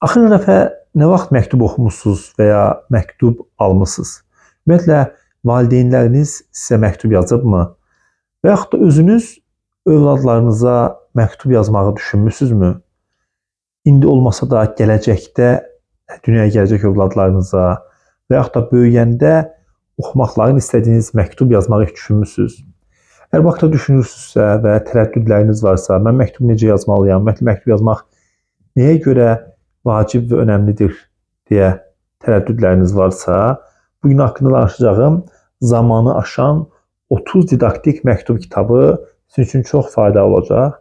Axırıncı dəfə nə vaxt məktub oxumusunuz və ya məktub almısınız? Ümumiyyətlə, valideynləriniz sizə məktub yazıbmı? Və yaxud da özünüz övladlarınıza məktub yazmağı düşünmüsünüzmü? İndi olmasa da gələcəkdə dünyaya gələcək övladlarınıza və yaxud da böyüyəndə oxumaqlarını istədiyiniz məktub yazmağı heç düşünmüsünüz? Əgər bu haqda düşünürsünüzsə və tərəddüdləriniz varsa, mən məktub necə yazmalıyam, ümumiyyətlə məktub yazmaq nəyə görə vacib və önəmlidir deyə tərəddüdləriniz varsa, bugün haqqında danışacağım zamanı aşan 30 didaktik məktub kitabı sizin üçün çox faydalı olacaq.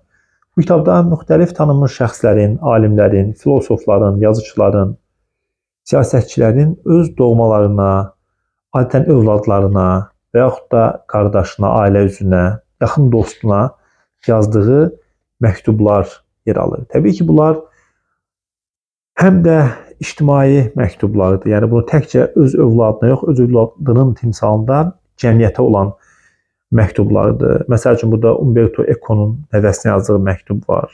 Bu kitabda müxtəlif tanınmış şəxslərin, alimlərin, filosofların, yazıçıların, siyasətçilərin öz doğmalarına, adətən övladlarına və yaxud da qardaşına, ailə üzvünə, yaxın dostuna yazdığı məktublar yer alır. Təbii ki, bunlar həm də ictimai məktublardır. Yəni bunu təkcə öz övladına yox, öz övladının timsalında cəmiyyətə olan məktublardır. Məsəl üçün, burada Umberto Eco'nun nəvəsinə yazdığı məktub var.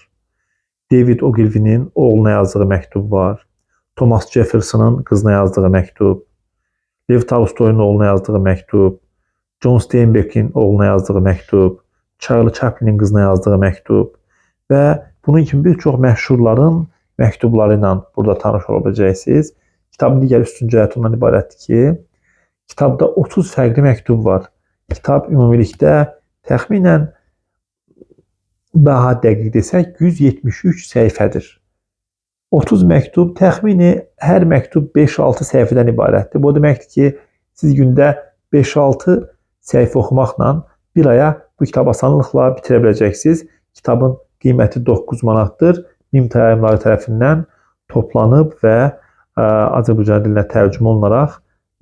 David Ogilvy'nin oğluna yazdığı məktub var. Thomas Jefferson'ın qızına yazdığı məktub. Lev Tolstoy'un oğluna yazdığı məktub. John Steinbeck'in oğluna yazdığı məktub. Charlie Chaplin'in qızına yazdığı məktub. Və bunun kimi bir çox məşhurların məktubları ilə burada tanış ola biləcəksiniz. Kitabın digər üstün cəhəti ondan ibarətdir ki, kitabda 30 fərqli məktub var. Kitab ümumilikdə təxminən daha dəqiq desək 173 səhifədir. 30 məktub təxmini hər məktub 5-6 səhifədən ibarətdir. Bu deməkdir ki, siz gündə 5-6 səhifə oxumaqla bir aya bu kitabı asanlıqla bitirə biləcəksiniz. Kitabın qiyməti 9 manatdır. Nimta yayımları tərəfindən toplanıb və Azərbaycan dilinə tərcümə olunaraq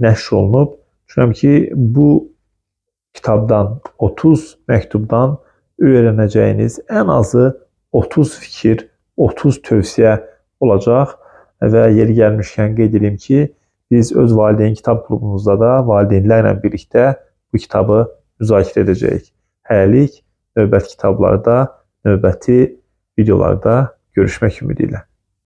nəşr olunub. Düşünürəm ki, bu kitabdan, 30 məktubdan öyrənəcəyiniz ən azı 30 fikir, 30 tövsiyə olacaq və yeri gəlmişkən qeyd edeyim ki, biz öz valideyn kitab klubumuzda da valideynlərlə birlikdə bu kitabı müzakirə edəcəyik. Hələlik növbəti kitablarda, növbəti videolarda görüşmək ümidi ilə.